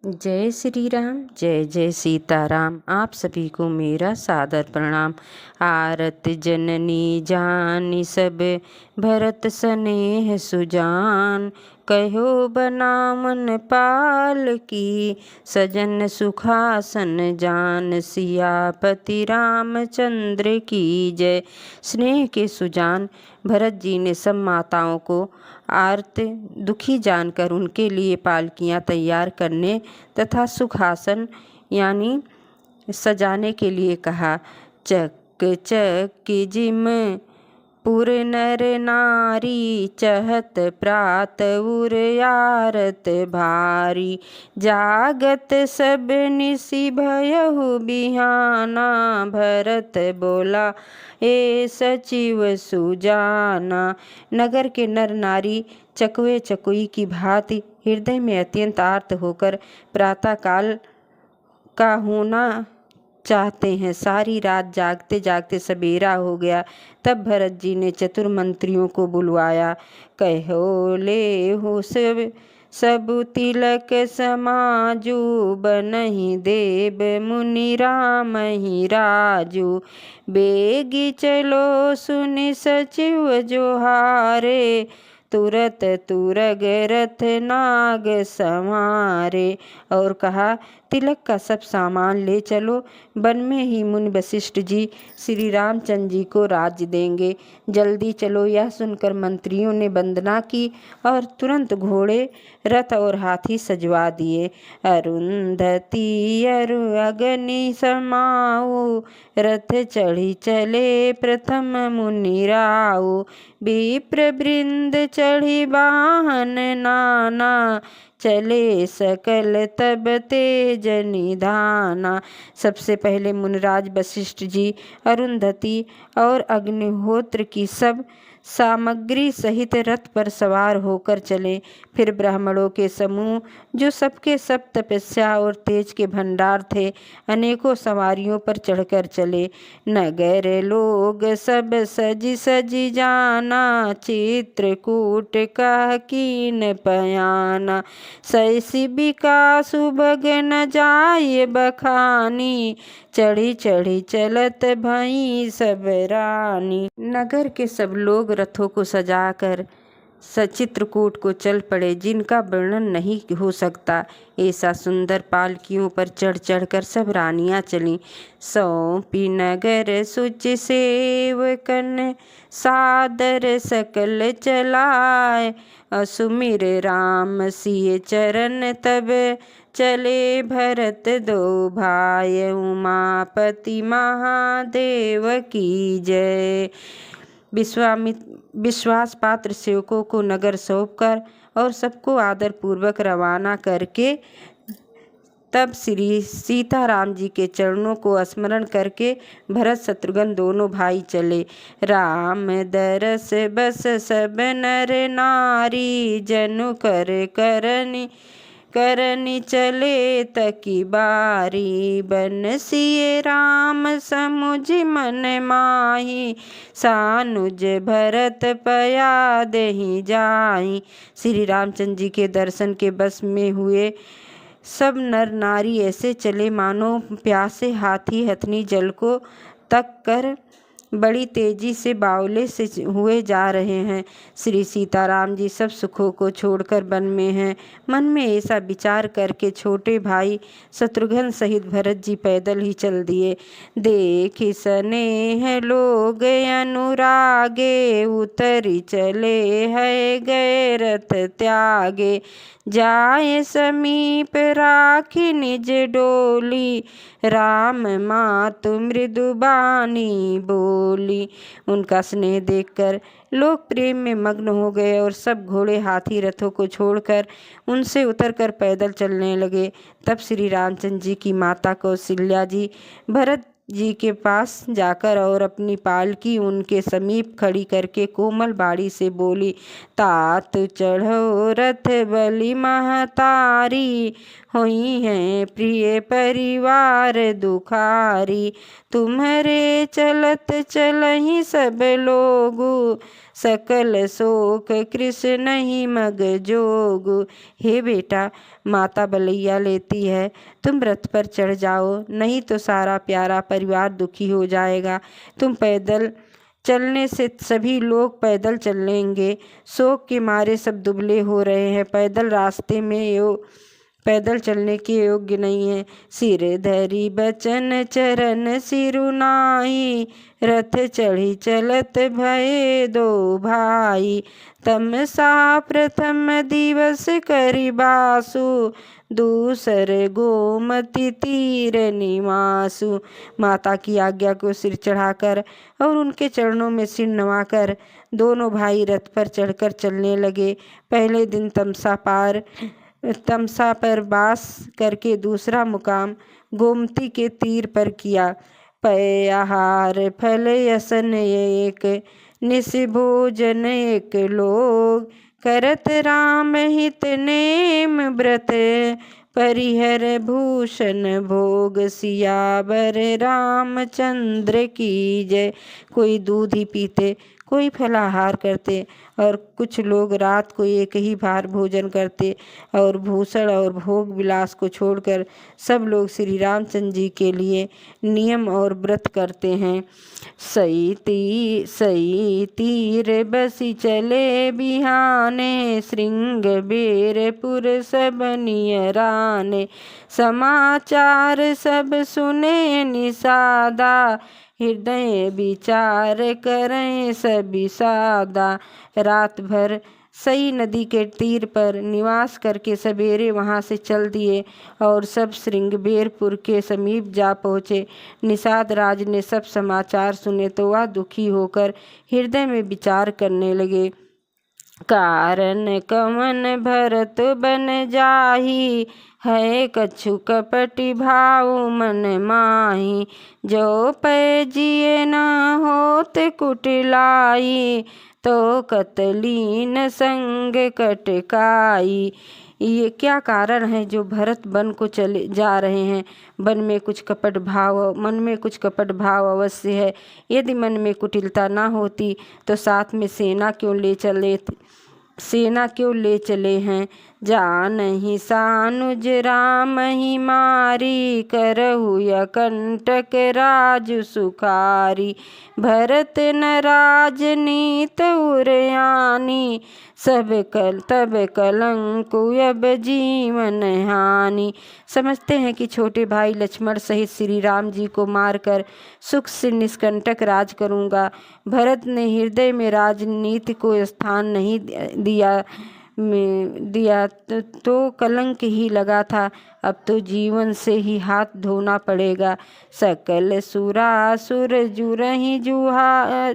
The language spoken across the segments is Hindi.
जय श्री राम, जय जय सीताराम। आप सभी को मेरा सादर प्रणाम। आरत जननी जानी सब, भरत स्नेह सुजान। कहो बनावन पाल की, सजन सुखासन जान। सियापति रामचंद्र की जय। स्नेह के सुजान भरत जी ने सब माताओं को आर्त दुखी जानकर उनके लिए पालकियां तैयार करने तथा सुखासन यानी सजाने के लिए कहा। चक चक जिम पुर नर नारी, चहत प्रात उर आरत भारी। जागत सब निसि भयहु बिहाना, भरत बोला ए सचिव सुजाना। नगर के नर नारी चकवे चकोई की भांति हृदय में अत्यंत आर्त होकर प्रातः काल का होना चाहते हैं। सारी रात जागते जागते सबेरा हो गया। तब भरत जी ने चतुर मंत्रियों को बुलवाया। कहो ले हो सब तिलक समाजू, बनहि देव मुनि राम ही राजू। बेगी चलो सुनि सचिव जोहारे, तुरत तुरग रथ नाग संवारे। और कहा तिलक का सब सामान ले चलो, वन में ही मुनि वशिष्ठ जी श्री रामचंद्र जी को राज्य देंगे। जल्दी चलो। यह सुनकर मंत्रियों ने वंदना की और तुरंत घोड़े रथ और हाथी सजवा दिए। अरुंधति अरु अग्नि समाऊ, रथ चढ़ी चले प्रथम मुनि राऊ। विप्र वृंद चढ़ी वाहन नाना, चले सकल तब तेज निधाना। सबसे पहले मुनिराज वशिष्ठ जी अरुंधति और अग्निहोत्र की सब सामग्री सहित रथ पर सवार होकर चले। फिर ब्राह्मणों के समूह जो सबके सब तपस्या और तेज के भंडार थे, अनेकों सवारियों पर चढ़कर चले। नगर लोग सब सजी सजी जाना, चित्रकूट कह कीन पयाना। सैसी विकास सुभग न जाय बखानी, चढ़ी चढ़ी चलत भई सब रानी। नगर के सब लोग रथों को सजाकर चित्रकूट को चल पड़े, जिनका वर्णन नहीं हो सकता। ऐसा सुंदर पालकियों पर चढ़ चढ़कर सब रानियां चलीं। सौंपी नगर सुच सेवकन, सादर सकल चलाए। असुमिर राम सिय चरण तब, चले भरत दो भाई। उमापति महादेव की जय। विश्वास पात्र सेवकों को नगर सौंपकर और सबको आदर पूर्वक रवाना करके तब श्री सीताराम जी के चरणों को स्मरण करके भरत शत्रुघ्न दोनों भाई चले। राम दरस बस सब नर नारी, जनु कर करनी चले तकी बारी। बनसिए राम समुझ मन माही, सानुज भरत पया देहि जाई। श्री रामचंद्र जी के दर्शन के बस में हुए सब नर नारी ऐसे चले मानो प्यासे हाथी हथनी जल को तक कर बड़ी तेजी से बावले से हुए जा रहे हैं। श्री सीताराम जी सब सुखों को छोड़कर वन में हैं। मन में ऐसा विचार करके छोटे भाई शत्रुघ्न सहित भरत जी पैदल ही चल दिए। देखि स्नेह लोग अनुरागे, उतरी चले है गए रथ त्यागे। जाए समीप राखी निज डोली, राम मातु मृदु बानी बोली। उनका स्नेह देखकर लोग प्रेम में मग्न हो गए और सब घोड़े हाथी रथों को छोड़कर उनसे उतरकर पैदल चलने लगे। तब श्री रामचंद्र जी की माता कौशल्या जी भरत जी के पास जाकर और अपनी पालकी उनके समीप खड़ी करके कोमल बाड़ी से बोली। तात चढ़ो रथ बलि महतारी, होई हैं प्रिय परिवार दुखारी। तुम्हारे चलत चलहि सब लोगु, सकल शोक कृष्ण ही मग जोगु। हे बेटा, माता बलैया लेती है, तुम रथ पर चढ़ जाओ, नहीं तो सारा प्यारा परिवार दुखी हो जाएगा। तुम पैदल चलने से सभी लोग पैदल चलेंगे। शोक के मारे सब दुबले हो रहे हैं, पैदल रास्ते में पैदल चलने के योग्य नहीं है। सिर धरी बचन चरण सिरुनाई, रथ चढ़ी चलत भये दो भाई। तमसा प्रथम दिवस करि बासु, दूसर गोमती तीर निवासु। माता की आज्ञा को सिर चढ़ाकर और उनके चरणों में सिर नवाकर दोनों भाई रथ पर चढ़कर चलने लगे। पहले दिन तमसा पर वास करके दूसरा मुकाम गोमती के तीर पर किया। पय आहार फल यसन एक, निस भोजन एक लोग। करत राम हित नेम व्रत, परिहर भूषण भोग। सियावर रामचंद्र की जय। कोई दूध ही पीते, कोई फलाहार करते और कुछ लोग रात को एक ही बार भोजन करते और भूषण और भोग विलास को छोड़कर सब लोग श्री रामचंद्र जी के लिए नियम और व्रत करते हैं। सई तीर बसी चले बिहाने, श्रृंग बेरपुर सब नियराने। समाचार सब सुने निषादा, हृदय विचार करें सभी सादा। रात भर सई नदी के तीर पर निवास करके सवेरे वहाँ से चल दिए और सब श्रृंगबेरपुर के समीप जा पहुँचे। निषाद राज ने सब समाचार सुने तो वह दुखी होकर हृदय में विचार करने लगे। कारण कवन भरत बन जाही, है कछु कपटी भाव मन माही। जो पै जिए न होत कुटिलाई, तो कतलीन संग कटकाई। ये क्या कारण है जो भरत वन को चले जा रहे हैं। मन में कुछ कपट भाव अवश्य है। यदि मन में कुटिलता ना होती तो साथ में सेना क्यों ले चले हैं। जानहि सानुज राम ही मारी, करहु अकंटक राजु सुखारी। भरत न राजनीत उरयानी, तब कलंक अब जीवन हानि। समझते हैं कि छोटे भाई लक्ष्मण सहित श्री राम जी को मारकर सुख से निष्कंटक राज करूँगा। भरत ने हृदय में राजनीति को स्थान नहीं दिया तो कलंक ही लगा था। अब तो जीवन से ही हाथ धोना पड़ेगा। सकल सुरासुर जुरहि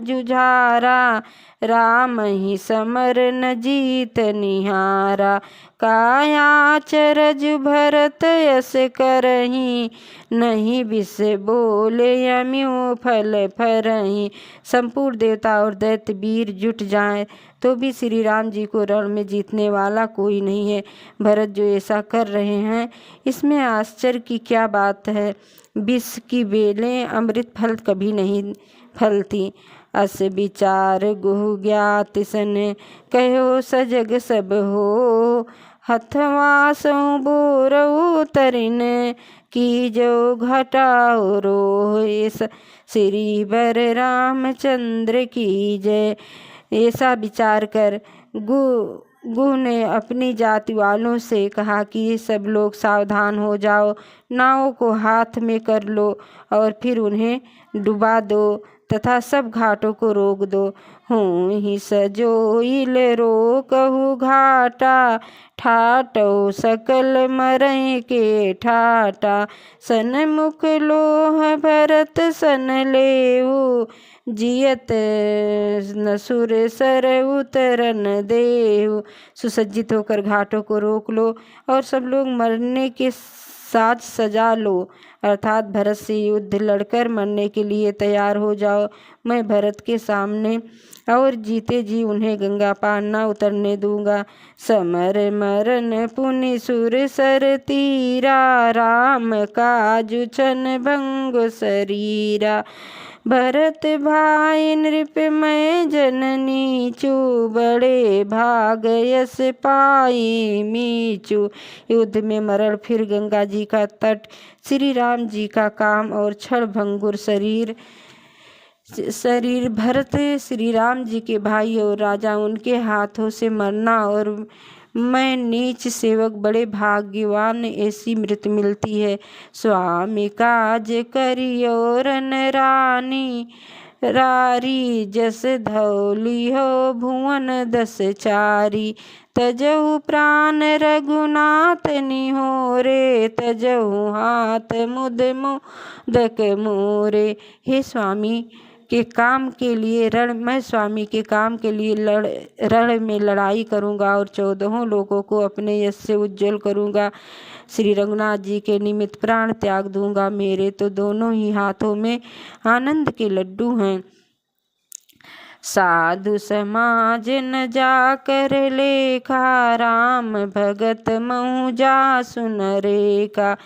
जुझारा, राम ही समर न जीत निहारा। काया चरज भरत यस करही, नहीं विष बोले यम्यु फल फरही। संपूर्ण देवता और दैत्य वीर जुट जाएं तो भी श्री राम जी को रण में जीतने वाला कोई नहीं है। भरत जो ऐसा कर रहे हैं इसमें आश्चर्य की क्या बात है। विष की बेलें अमृत फल कभी नहीं फलती। अस विचार गुह ज्ञात सन, कहो सजग सब हो। हथवासों बोरऊ तरिन, की जो घटाओ रोह। श्री बर रामचंद्र की जय। ऐसा विचार कर गुह ने अपनी जाति वालों से कहा कि सब लोग सावधान हो जाओ, नावों को हाथ में कर लो और फिर उन्हें डुबा दो तथा सब घाटों को रोक दो। हूँ ही सजोइल रोकहु घाटा, ठाटो सकल मरई के ठाटा। सनमुख लोह भरत सन लेहु, जियत न सुर सर उतरन देहु। सुसज्जित होकर घाटों को रोक लो और सब लोग मरने के साज सजा लो, अर्थात भरत से युद्ध लड़कर मरने के लिए तैयार हो जाओ। मैं भरत के सामने और जीते जी उन्हें गंगा पार न उतरने दूंगा। समर मरण पुनि सुर सर तीरा, राम काजु छन भंग शरीरा। भरत भाई नृप मैं जननी चू, बड़े भाग यस पाई मीचू। युद्ध में मरण, फिर गंगा जी का तट, श्री राम जी का काम और क्षण भंगुर शरीर। भरत श्री राम जी के भाई और राजा, उनके हाथों से मरना और मैं नीच सेवक बड़े भाग्यवान, ऐसी मृत्यु मिलती है। स्वामी काज करियो रन रानी, रारी जस धौली हो भुवन दस चारी। तजहु प्राण रघुनाथ निहोरे, तजहु हाथ मुद मोदक मोरे। हे स्वामी के काम के लिए मैं स्वामी के काम के लिए रण में लड़ाई करूंगा और 14 लोगों को अपने यश से उज्जवल करूंगा। श्री रघुनाथ जी के निमित्त प्राण त्याग दूंगा। मेरे तो दोनों ही हाथों में आनंद के लड्डू हैं। साधु समाज न जाकर लेखा, राम भगत महु जा सुन रेखा।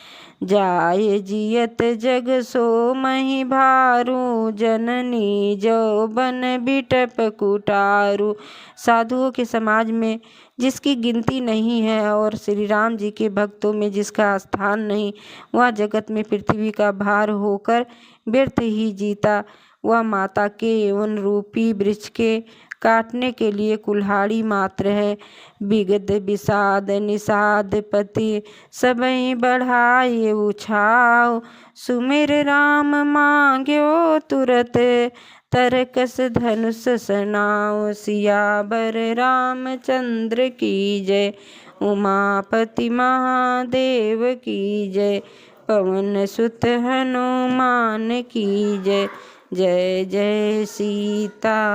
जाय जियत जग सो मही भारू, जननी जो बन बिटप कुटारू। साधुओं के समाज में जिसकी गिनती नहीं है और श्री राम जी के भक्तों में जिसका स्थान नहीं, वह जगत में पृथ्वी का भार होकर व्यर्थ ही जीता। वह माता के यौवन रूपी वृक्ष के काटने के लिए कुल्हाड़ी मात्र है। विगत विषाद निषाद पति सबई बढ़ाए उछाओ, सुमिर राम मांग्यो तुरत तरकस धनुष सनाओ। सियावर रामचंद्र की जय, उमापति महादेव की जय, पवन सुत हनुमान की जय। जय जय सीताराम।